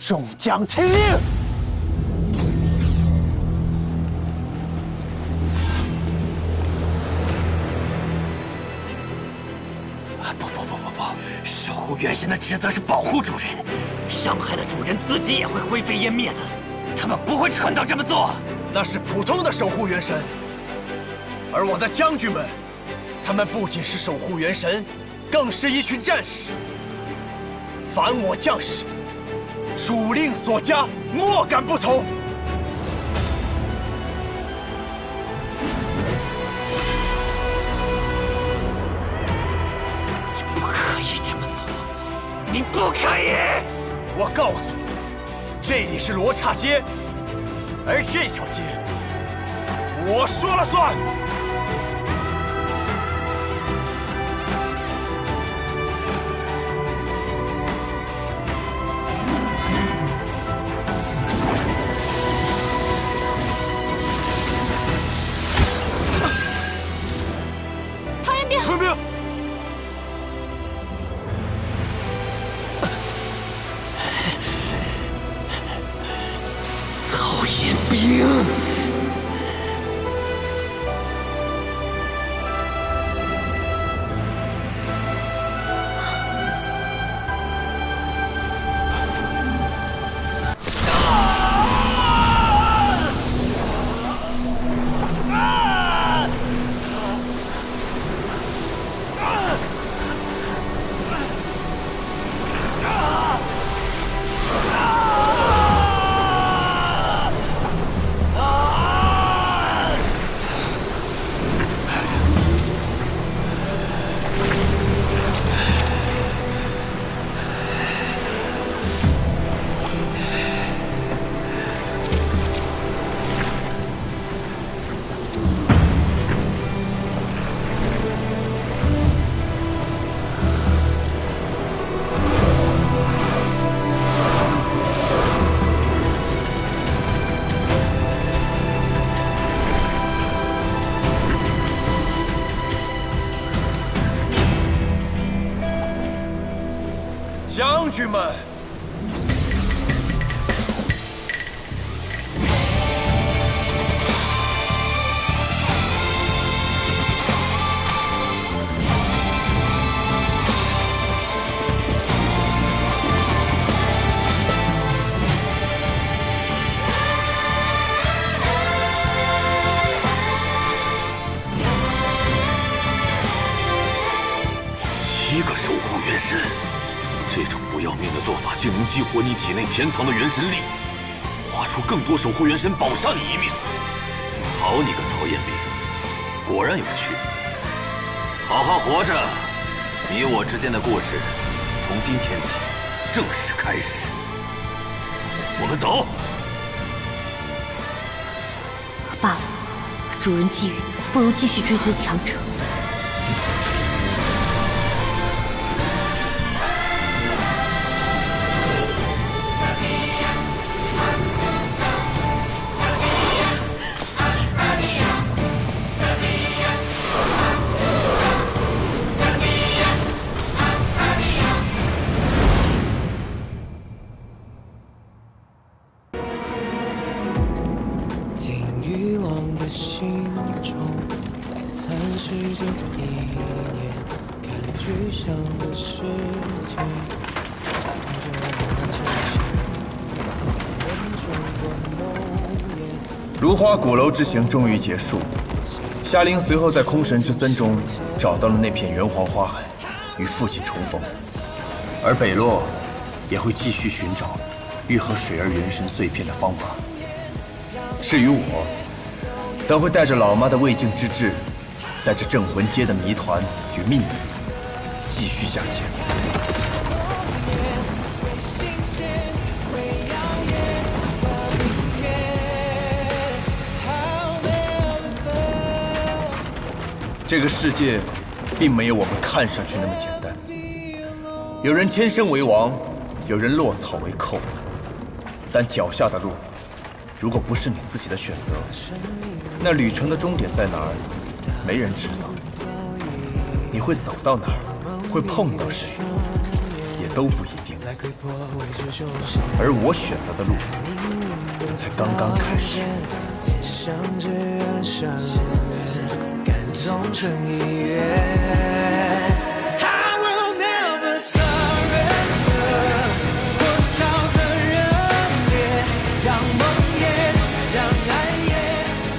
众将听令！不！守护元神的职责是保护主人，伤害了主人，自己也会灰飞烟灭的。他们不会蠢到这么做。那是普通的守护元神，而我的将军们，他们不仅是守护元神，更是一群战士。凡我将士，主令所加，莫敢不从。你不可以这么做，你不可以！我告诉你，这里是罗刹街，而这条街，我说了算。传兵！曹彦兵，将军们，7个守护元神。这种不要命的做法，竟能激活你体内潜藏的元神力，化出更多守护元神，保上你一命。好你个曹彦兵，果然有趣。好好活着，你我之间的故事，从今天起正式开始。我们走。罢了，主人觊觎，不如继续追随强者。心中在蚕食着一念，看具象的世界，站着慢慢前行，人穿过浓烟。如花鼓楼之行终于结束，夏灵随后在空神之森中找到了那片元皇花海，与父亲重逢。而北洛也会继续寻找愈合水儿元神碎片的方法。至于我，则会带着老妈的未竟之志，带着镇魂街的谜团与秘密，继续向前。这个世界，并没有我们看上去那么简单。有人天生为王，有人落草为寇，但脚下的路，如果不是你自己的选择，那旅程的终点在哪儿，没人知道。你会走到哪儿，会碰到谁，也都不一定。来窥破未知凶险。而我选择的路才刚刚开始。街上只愿相约，感动成一约。I will never surrender， 火烧的热烈，让梦也，让爱也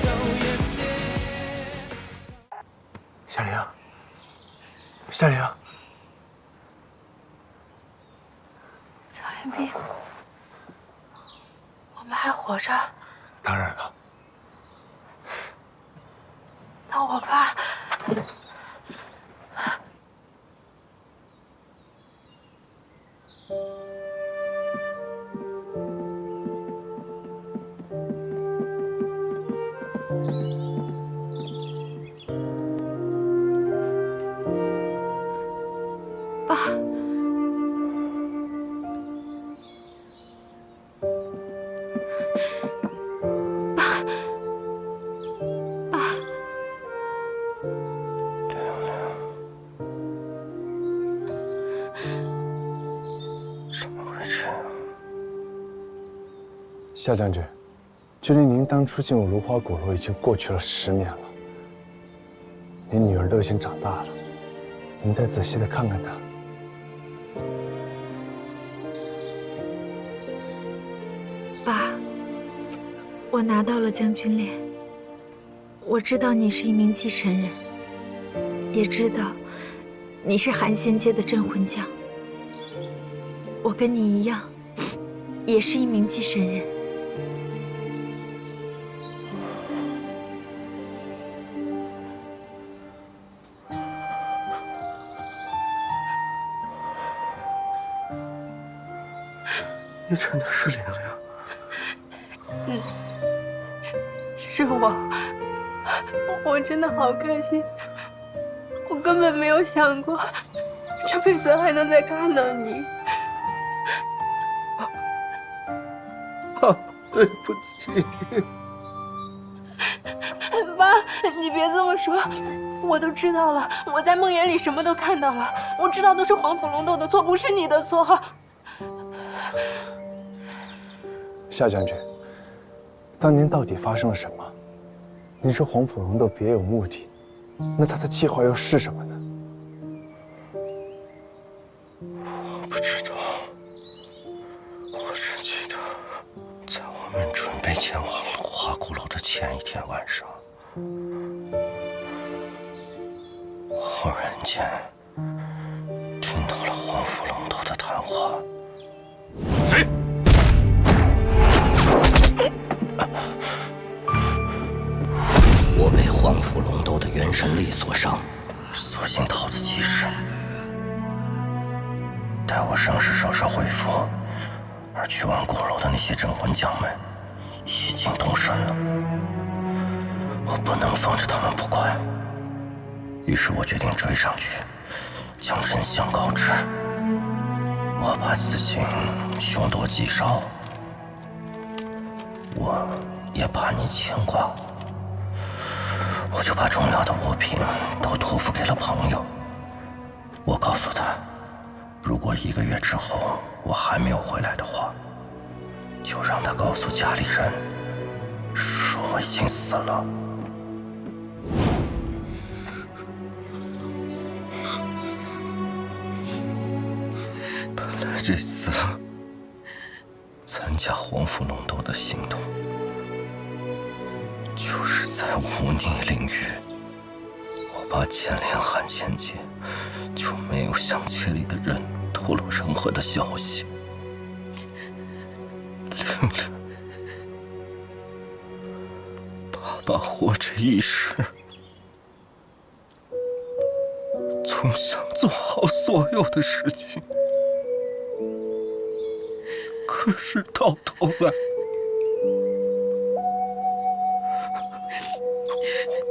都湮灭。夏玲，夏玲，曹彦斌，我们还活着？当然了。那我爸，爸。夏将军，距离您当初进入芦花古楼已经过去了10年了。您女儿都已经长大了，您再仔细的看看她。爸，我拿到了将军链，我知道你是一名继承人，也知道你是寒仙界的镇魂将。我跟你一样，也是一名继承人。你真的是玲玲？是我真的好开心，我根本没有想过这辈子还能再看到你。对不起。爸，你别这么说，我都知道了，我在梦魇里什么都看到了，我知道都是黄甫龙斗的错，不是你的错。夏将军，当年到底发生了什么？您说黄甫龙斗别有目的，那他的计划又是什么呢？我不知道，我只记得，在我们准备前往芦花古楼的前一天晚上，忽然间听到了黄甫龙斗的谈话。谁？我被黄甫龙斗的元神力所伤，索性逃得及时。待我伤势稍稍恢复，而去往古楼的那些镇魂将们已经动身了，我不能放着他们不管。于是我决定追上去，将真相告知。我怕此行凶多吉少，我也怕你牵挂。我就把重要的物品都托付给了朋友。我告诉他，如果1个月之后我还没有回来的话，就让他告诉家里人，说我已经死了。本来这次参加黄甫龙斗的行动，就是在忤逆领域，我怕牵连寒仙界，就没有向界里的人透露任何的消息。玲玲，爸爸活着一世，总想做好所有的事情，可是到头来，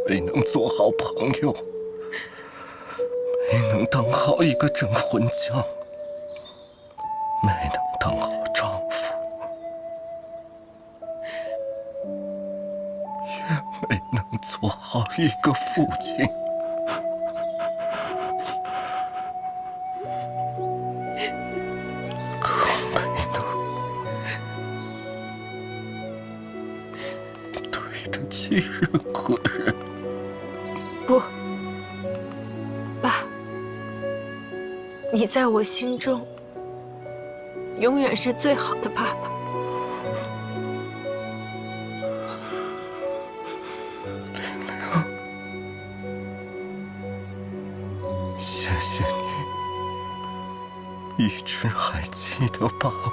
没能做好朋友，没能当好一个镇魂将，没能当好丈夫，也没能做好一个父亲。可弃任何人。不，爸，你在我心中永远是最好的爸爸。谢谢你，一直还记得爸爸。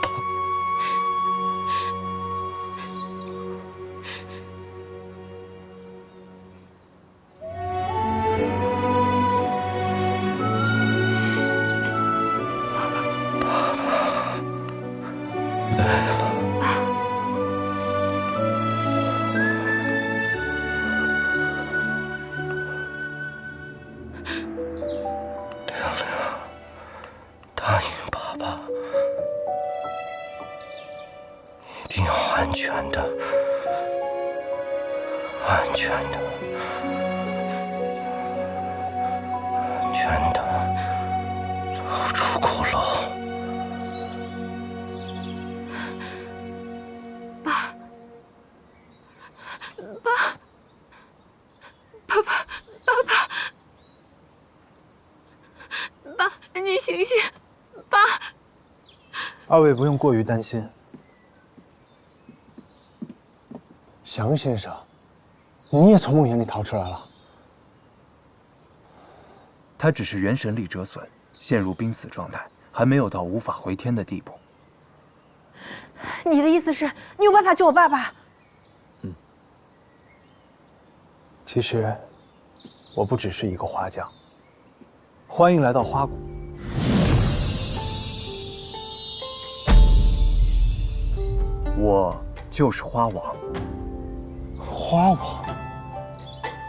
答应爸爸，一定要安全的、安全的、安全的走出骷髅。爸，你醒醒，爸！二位不用过于担心。祥先生，你也从梦魇里逃出来了。他只是元神力折损，陷入濒死状态，还没有到无法回天的地步。你的意思是，你有办法救我爸爸？其实，我不只是一个花匠。欢迎来到花谷。我就是花王。花王。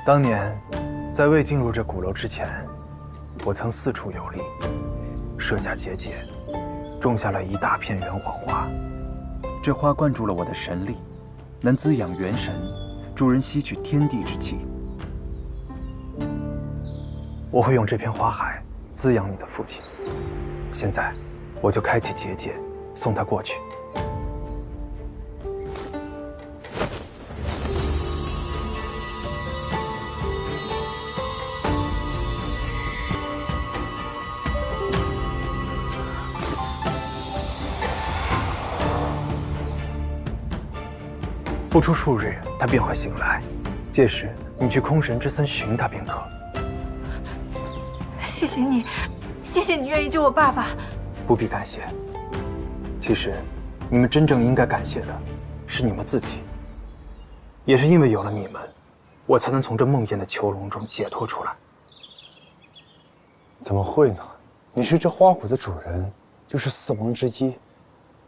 当年，在未进入这鼓楼之前，我曾四处游历，设下结界，种下了一大片元皇花。这花灌注了我的神力，能滋养元神，助人吸取天地之气。我会用这片花海滋养你的父亲。现在，我就开启结界，送他过去。不出数日，他便会醒来。届时，你去空神之森寻他便可。谢谢你，谢谢你愿意救我爸爸。不必感谢。其实，你们真正应该感谢的，是你们自己。也是因为有了你们，我才能从这梦魇的囚笼中解脱出来。怎么会呢？你是这花谷的主人，又是四王之一，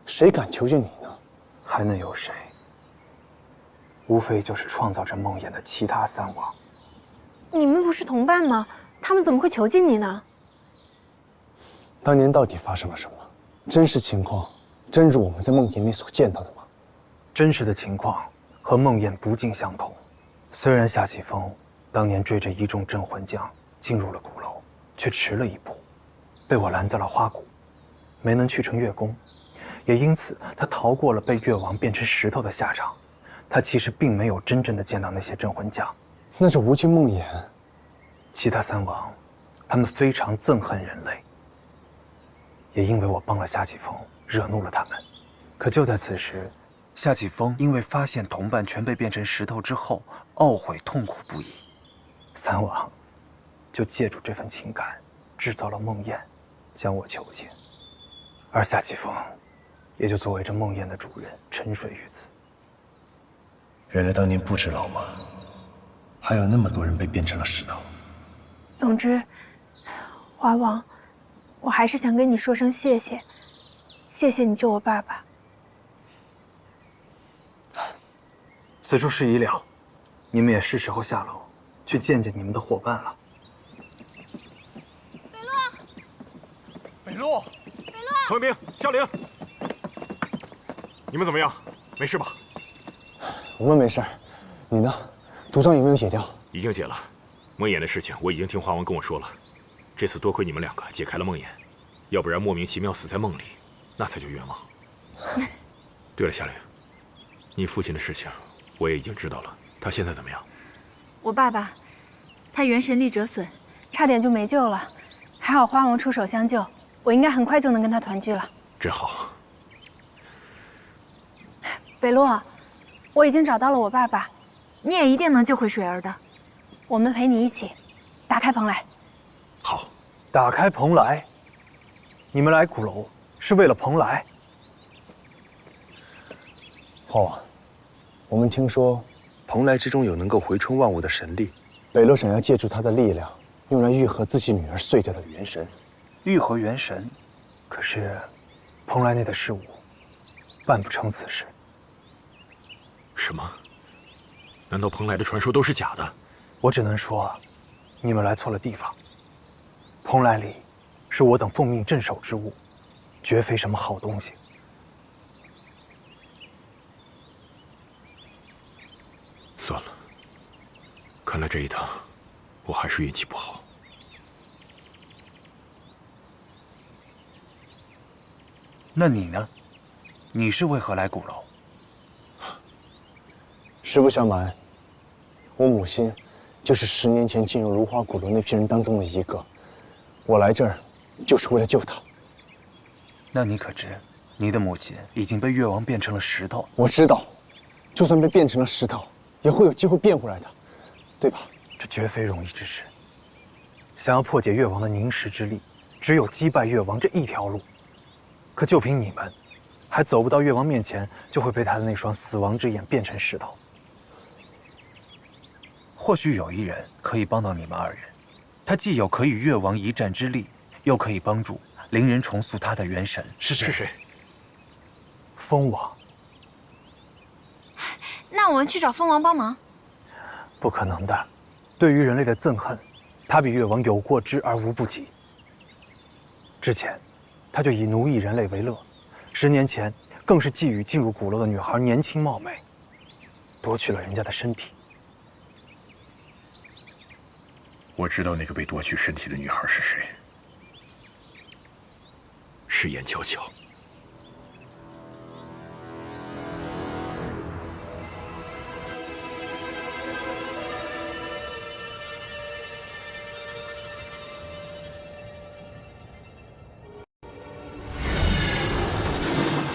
谁敢求救你呢？还能有谁？无非就是创造这梦魇的其他三王。你们不是同伴吗？他们怎么会囚禁你呢？当年到底发生了什么？真实情况真如我们在梦魇里所见到的吗？真实的情况和梦魇不尽相同。虽然夏启峰当年追着一众镇魂将进入了鼓楼，却迟了一步，被我拦在了花谷，没能去成月宫，也因此他逃过了被月王变成石头的下场。他其实并没有真正的见到那些镇魂将。那这无尽梦魇，其他三王，他们非常憎恨人类，也因为我帮了夏启峰，惹怒了他们。可就在此时，夏启峰因为发现同伴全被变成石头之后，懊悔痛苦不已。三王就借助这份情感，制造了梦魇，将我囚禁。而夏启峰也就作为这梦魇的主人，沉睡于此。原来当年不止老妈，还有那么多人被变成了石头。总之，花王，我还是想跟你说声谢谢，谢谢你救我爸爸。此处事已了，你们也是时候下楼去见见你们的伙伴了。北洛，唐兵、夏灵，你们怎么样？没事吧？我们没事儿，你呢？毒疮有没有解掉？已经解了。梦魇的事情我已经听花王跟我说了。这次多亏你们两个解开了梦魇，要不然莫名其妙死在梦里，那才叫冤枉。对了，夏灵，你父亲的事情我也已经知道了，他他现在怎么样？我爸爸，他元神力折损，差点就没救了，还好花王出手相救，我应该很快就能跟他团聚了。真好。北洛，我已经找到了我爸爸，你也一定能救回水儿的。我们陪你一起打开蓬莱。好，打开蓬莱。你们来鼓楼是为了蓬莱？花王，我们听说蓬莱之中有能够回春万物的神力，北洛想要借助他的力量，用来愈合自己女儿碎掉的元神。愈合元神，可是蓬莱内的事物办不成此事。什么？难道蓬莱的传说都是假的？我只能说，你们来错了地方。蓬莱里是我等奉命镇守之物，绝非什么好东西。算了，看来这一趟我还是运气不好。那你呢？你是为何来鼓楼？实不相瞒，我母亲就是10年前进入如花鼓楼那批人当中的一个。我来这儿就是为了救她。那你可知，你的母亲已经被越王变成了石头？我知道，就算被变成了石头，也会有机会变回来的，对吧？这绝非容易之事。想要破解越王的凝石之力，只有击败越王这一条路。可就凭你们，还走不到越王面前，就会被他的那双死亡之眼变成石头。或许有一人可以帮到你们二人，他既有可与越王一战之力，又可以帮助灵人重塑他的元神。是谁？是谁？蜂王。那我们去找蜂王帮忙。不可能的，对于人类的憎恨，他比越王有过之而无不及。之前，他就以奴役人类为乐，10年前更是觊觎进入鼓楼的女孩年轻貌美，夺取了人家的身体。我知道那个被夺取身体的女孩是谁，是燕悄悄。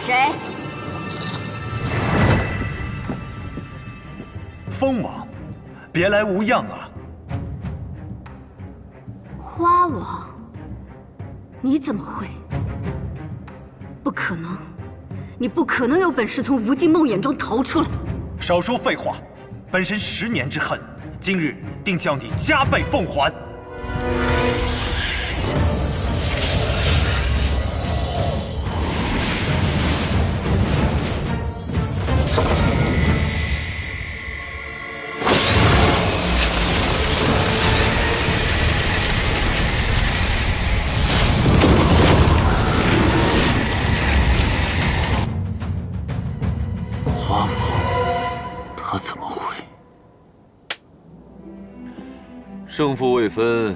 谁？蜂王，别来无恙啊！花王，你怎么会？不可能，你不可能有本事从无尽梦魇中逃出来。少说废话，本神10年之恨，今日定叫你加倍奉还。他怎么会？胜负未分，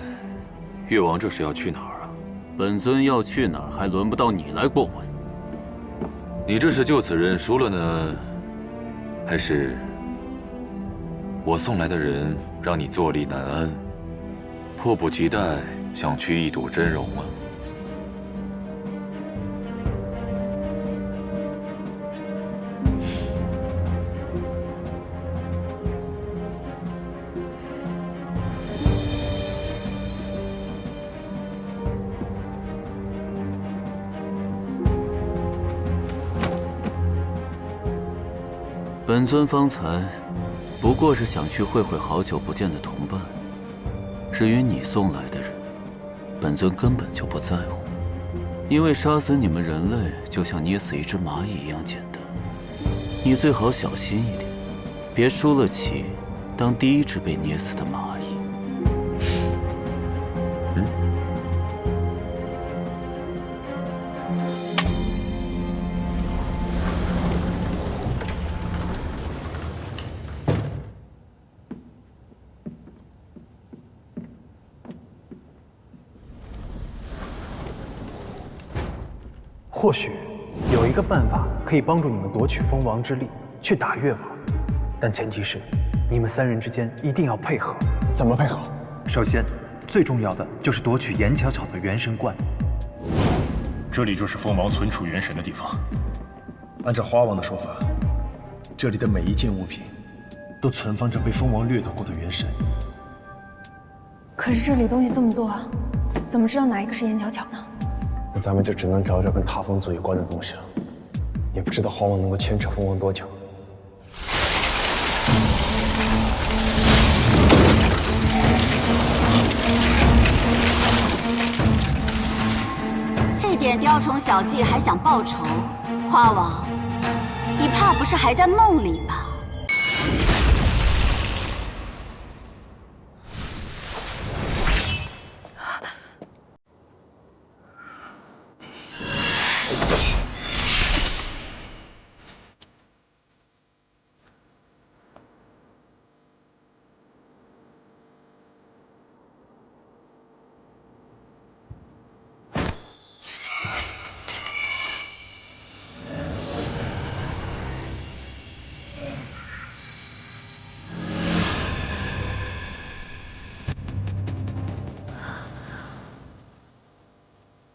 越王这是要去哪儿啊？本尊要去哪儿，还轮不到你来过问。你这是就此认输了呢，还是我送来的人让你坐立难安，迫不及待想去一睹真容啊？本尊方才不过是想去会会好久不见的同伴，至于你送来的人，本尊根本就不在乎，因为杀死你们人类就像捏死一只蚂蚁一样简单。你最好小心一点，别输了棋，当第一只被捏死的蚂蚁。或许有一个办法可以帮助你们夺取蜂王之力，去打越王，但前提是你们3人之间一定要配合。怎么配合？首先，最重要的就是夺取严巧巧的元神冠。这里就是蜂王存储元神的地方。按照花王的说法，这里的每一件物品都存放着被蜂王掠夺过的元神。可是这里东西这么多，怎么知道哪一个是严巧巧呢？那咱们就只能找找跟塌风族有关的东西了。也不知道花王能够牵扯蜂王多久。这点雕虫小技还想报仇？花王，你怕不是还在梦里吧？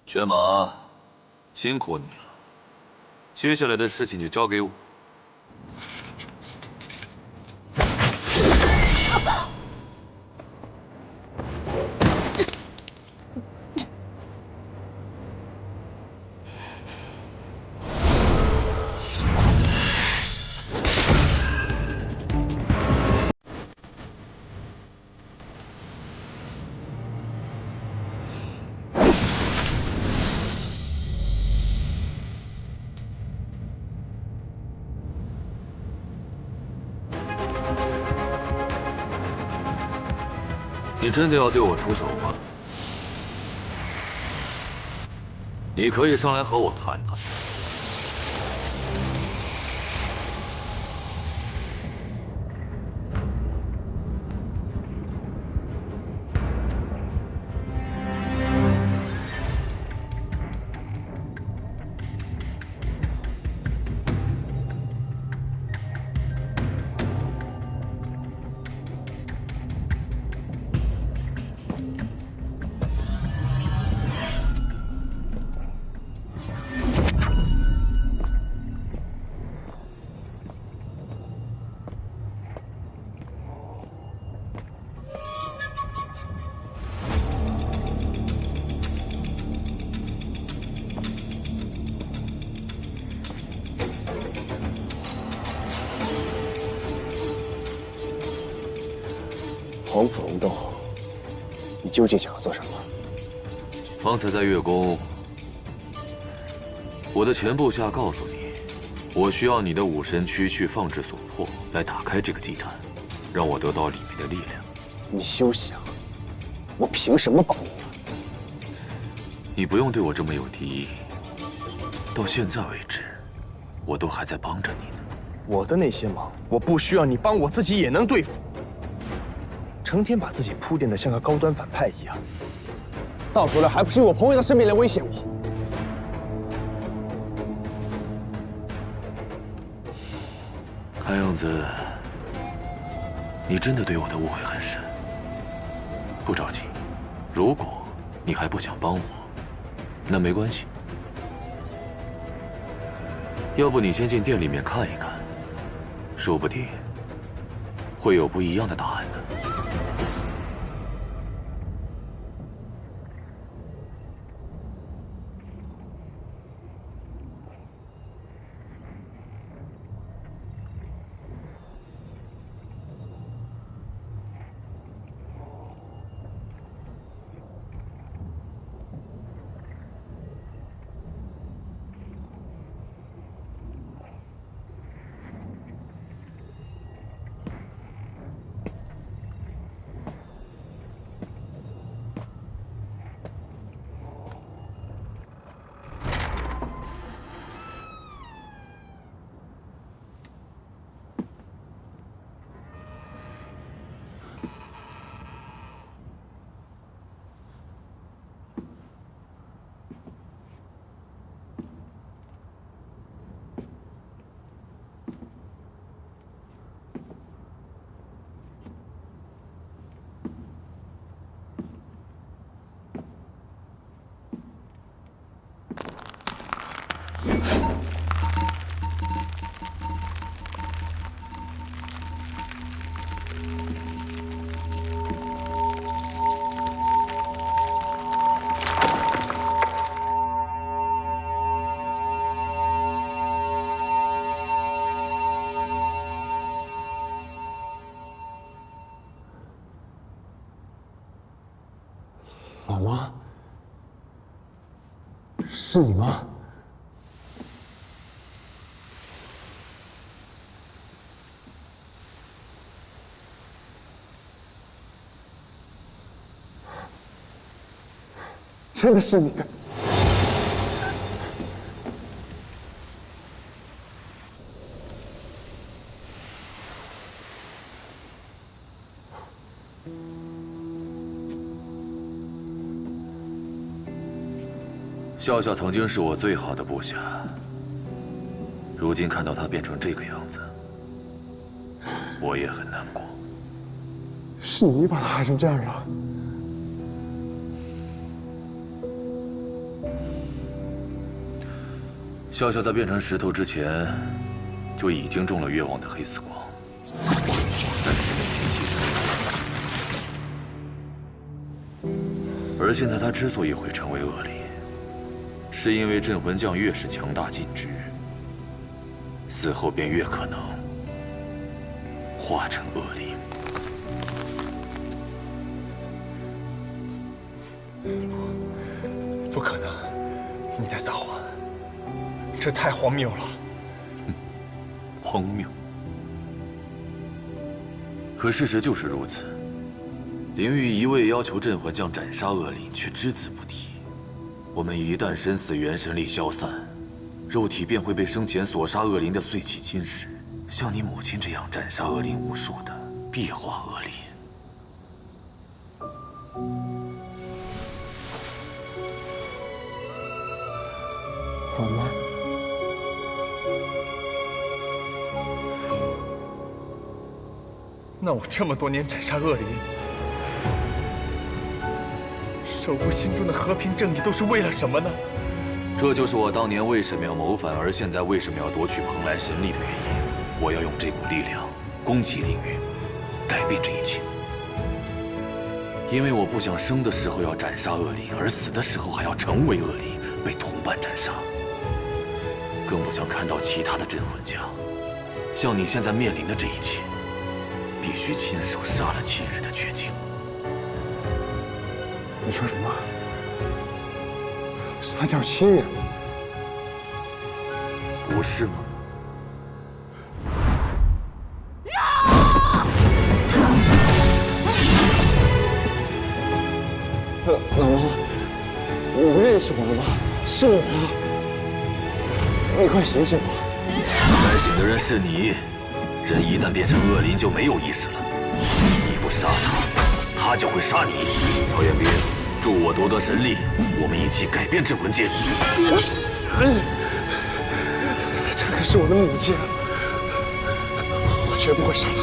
犬马，辛苦你了。接下来的事情就交给我。你真的要对我出手吗？你可以上来和我谈谈。黄甫龙洞，你究竟想要做什么？方才在月宫，我的前部下告诉你，我需要你的武神躯去放置所迫，来打开这个祭坛，让我得到里面的力量。你休想！我凭什么帮你？你不用对我这么有敌意。到现在为止，我都还在帮着你呢。我的那些忙，我不需要你帮，我自己也能对付。成天把自己铺垫得像个高端反派一样，到头来还不是用我朋友的生命来威胁我？看样子，你真的对我的误会很深。不着急，如果你还不想帮我，那没关系。要不你先进店里面看一看，说不定会有不一样的答案呢。老妈，是你吗？真的是你！笑笑曾经是我最好的部下，如今看到他变成这个样子，我也很难过。是你把他害成这样的？笑笑在变成石头之前，就已经中了越王的黑死光，但是没提起什么。而现在他之所以会成为恶灵，是因为镇魂将越是强大禁制，死后便越可能化成恶灵。不可能，你在撒谎，这太荒谬了。荒谬。可事实就是如此。灵域一味要求镇魂将斩杀恶灵，却只字不提。我们一旦身死，元神力消散，肉体便会被生前所杀恶灵的碎气侵蚀。像你母亲这样斩杀恶灵无数的，必化恶灵。老妈，那我这么多年斩杀恶灵，守护心中的和平正义，都是为了什么呢？这就是我当年为什么要谋反，而现在为什么要夺取蓬莱神力的原因。我要用这股力量攻击灵域，改变这一切。因为我不想生的时候要斩杀恶灵，而死的时候还要成为恶灵，被同伴斩杀。更不想看到其他的镇魂将像你现在面临的这一切，必须亲手杀了亲人的绝境。你说什么？杀掉亲人？不是吗？老妈，我认识我的妈，是我啊！你快醒醒吧！该醒的人是你。人一旦变成恶灵，就没有意识了。你不杀他，他就会杀你。曹彦斌，助我夺得神力，我们一起改变镇魂界。这可是我的母亲，我绝不会杀她，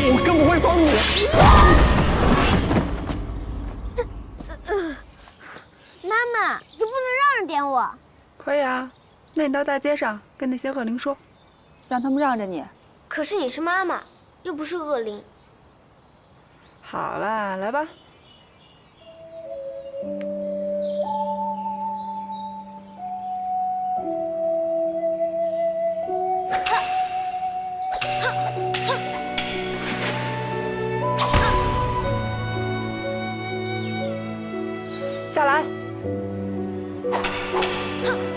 我更不会帮你。妈妈，就不能让着点我？可以啊，那你到大街上跟那些恶灵说，让他们让着你。可是你是妈妈，又不是恶灵。好啦，来吧。下来。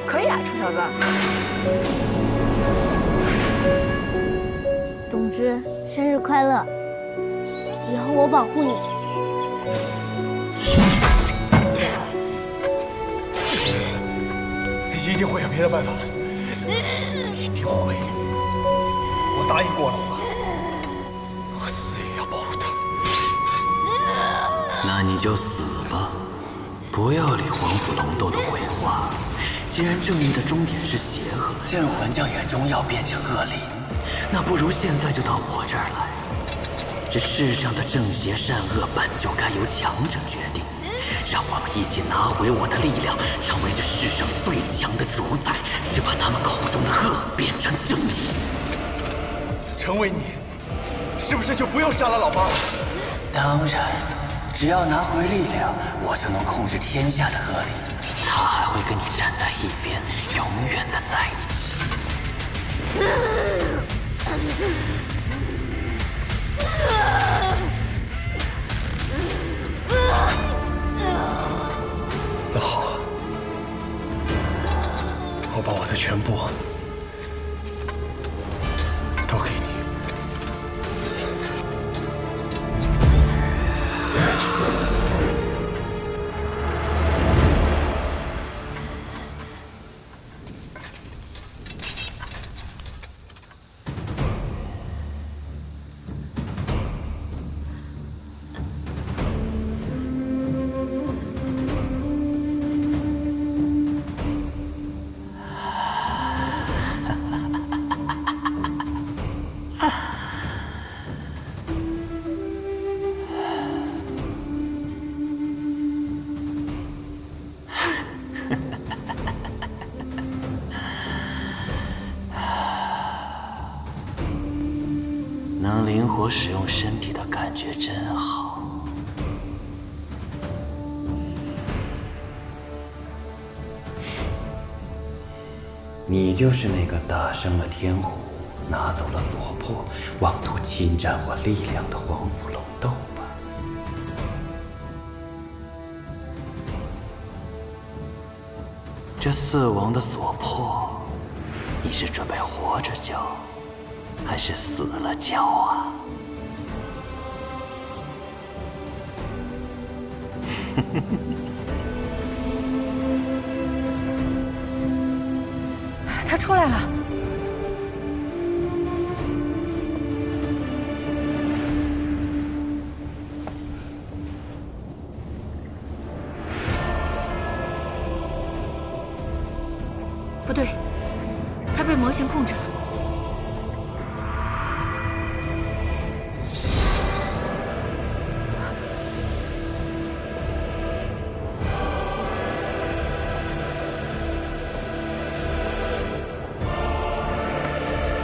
可以啊，臭小子。总之，生日快乐！以后我保护你。一定会有别的办法，一定会。我答应过了我，我死也要保护他。那你就死吧，不要理黄甫龙斗的鬼话。既然正义的终点是邪恶，镇魂将也终要变成恶灵，那不如现在就到我这儿来。这世上的正邪善恶本就该由强者决定，让我们一起拿回我的力量，成为这世上最强的主宰，是把他们口中的恶变成正义。成为你，是不是就不用杀了老妈了？当然，只要拿回力量，我就能控制天下的恶灵。他还会跟你站在一边，永远的在一起。那好，我把我的全部都给你。能灵活使用身体的感觉真好。你就是那个打伤了天虎、拿走了所破、妄图侵占我力量的黄甫龙斗吧？这四王的所破，你是准备活着教？还是死了教啊？他出来了。不对，他被魔形控制了。